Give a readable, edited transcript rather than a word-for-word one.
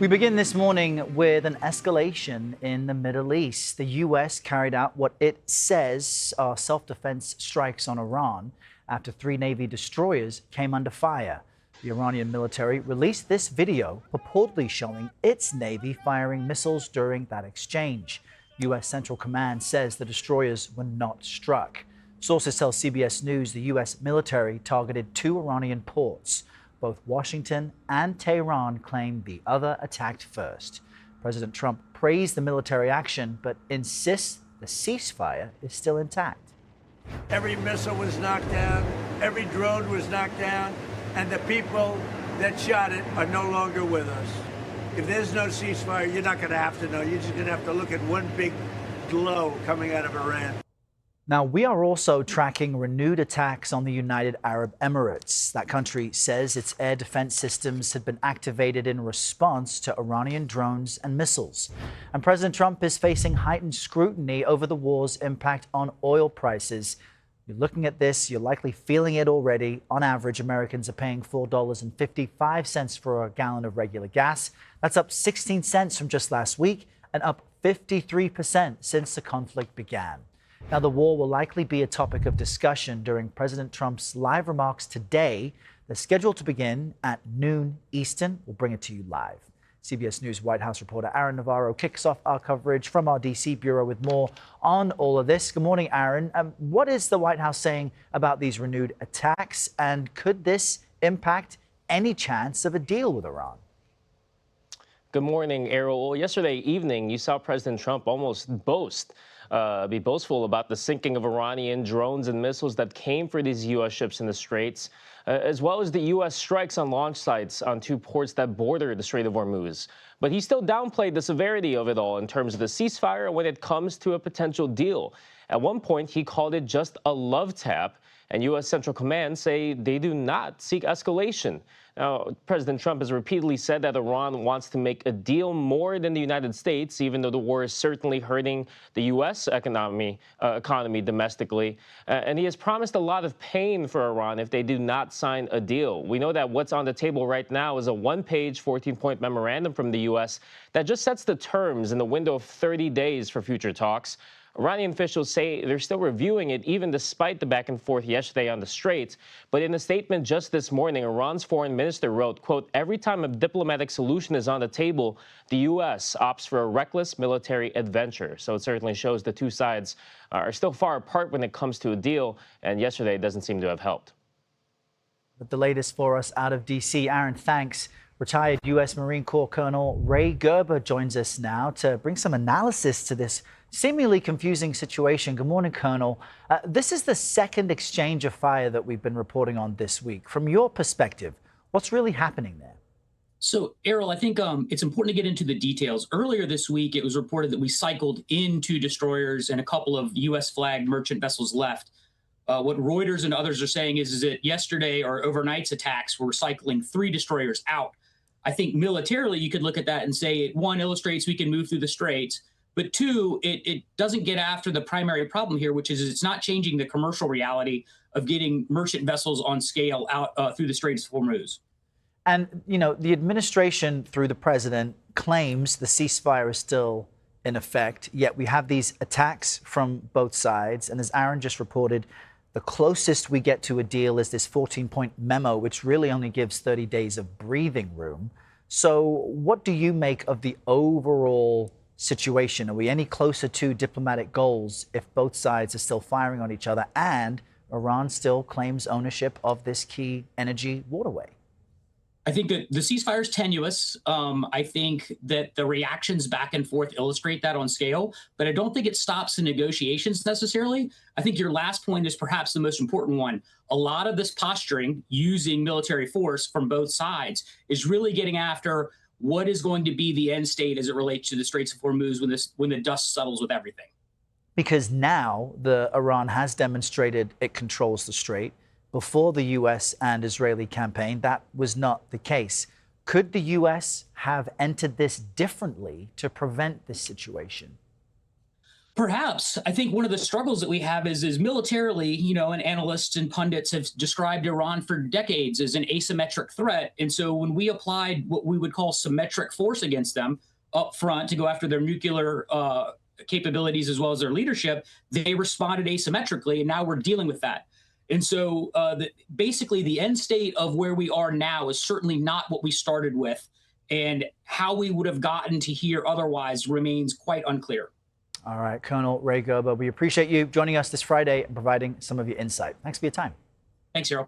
We begin this morning with an escalation in the Middle East. The U.S. carried out what it says are self-defense strikes on Iran after 3 Navy destroyers came under fire. The Iranian military released this video purportedly showing its Navy firing missiles during that exchange. U.S. Central Command says the destroyers were not struck. Sources tell CBS News the U.S. military targeted 2 Iranian ports. Both Washington and Tehran claimed the other attacked first. President Trump praised the military action, but insists the ceasefire is still intact. Every missile was knocked down, every drone was knocked down, and the people that shot it are no longer with us. If there's no ceasefire, you're not going to have to know. You're just going to have to look at one big glow coming out of Iran. Now, we are also tracking renewed attacks on the United Arab Emirates. That country says its air defense systems had been activated in response to Iranian drones and missiles. And President Trump is facing heightened scrutiny over the war's impact on oil prices. You're looking at this, you're likely feeling it already. On average, Americans are paying $4.55 for a gallon of regular gas. That's up 16 cents from just last week and up 53% since the conflict began. Now, the war will likely be a topic of discussion during President Trump's live remarks today. They're scheduled to begin at noon Eastern. We'll bring it to you live. CBS News White House reporter Aaron Navarro kicks off our coverage from our D.C. bureau with more on all of this. Good morning, Aaron. What is the White House saying about these renewed attacks, and could this impact any chance of a deal with Iran? Good morning, Errol. Well, yesterday evening, you saw President Trump almost be boastful about the sinking of Iranian drones and missiles that came for these U.S. ships in the Straits, as well as the U.S. strikes on launch sites on 2 ports that border the Strait of Hormuz. But he still downplayed the severity of it all in terms of the ceasefire when it comes to a potential deal. At one point, he called it just a love tap, and U.S. Central Command say they do not seek escalation. Now, President Trump has repeatedly said that Iran wants to make a deal more than the United States, even though the war is certainly hurting the U.S. economy domestically. And he has promised a lot of pain for Iran if they do not sign a deal. We know that what's on the table right now is a 1-page, 14-point memorandum from the U.S. that just sets the terms in the window of 30 days for future talks. Iranian officials say they're still reviewing it, even despite the back and forth yesterday on the Straits. But in a statement just this morning, Iran's foreign minister wrote, quote, "Every time a diplomatic solution is on the table, the U.S. opts for a reckless military adventure." So it certainly shows the 2 sides are still far apart when it comes to a deal. And yesterday doesn't seem to have helped. The latest for us out of D.C. Aaron, thanks. Retired U.S. Marine Corps Colonel Ray Gerber joins us now to bring some analysis to this seemingly confusing situation. Good morning, Colonel. This is the second exchange of fire that we've been reporting on this week. From your perspective, what's really happening there? So, Errol, I think it's important to get into the details. Earlier this week, it was reported that we cycled in 2 destroyers and a couple of U.S.-flagged merchant vessels left. What Reuters and others are saying is that yesterday or overnight's attacks were cycling 3 destroyers out. I think militarily, you could look at that and say, 1, illustrates we can move through the Straits. But 2, it doesn't get after the primary problem here, which is it's not changing the commercial reality of getting merchant vessels on scale out through the Strait of Hormuz. And, you know, the administration, through the president, claims the ceasefire is still in effect, yet we have these attacks from both sides. And as Aaron just reported, the closest we get to a deal is this 14-point memo, which really only gives 30 days of breathing room. So what do you make of the overall situation? Are we any closer to diplomatic goals if both sides are still firing on each other and Iran still claims ownership of this key energy waterway? I think that the ceasefire is tenuous. I think that the reactions back and forth illustrate that on scale, but I don't think it stops the negotiations necessarily. I think your last point is perhaps the most important one. A lot of this posturing using military force from both sides is really getting after what is going to be the end state as it relates to the Straits of Hormuz when the dust settles with everything. Because now Iran has demonstrated it controls the strait. Before the U.S. and Israeli campaign, that was not the case. Could the U.S. have entered this differently to prevent this situation? Perhaps. I think one of the struggles that we have is militarily, and analysts and pundits have described Iran for decades as an asymmetric threat. And so when we applied what we would call symmetric force against them up front to go after their nuclear capabilities as well as their leadership, they responded asymmetrically. And now we're dealing with that. And so basically the end state of where we are now is certainly not what we started with. And how we would have gotten to here otherwise remains quite unclear. All right, Colonel Ray Gerber, we appreciate you joining us this Friday and providing some of your insight. Thanks for your time. Thanks, Harold.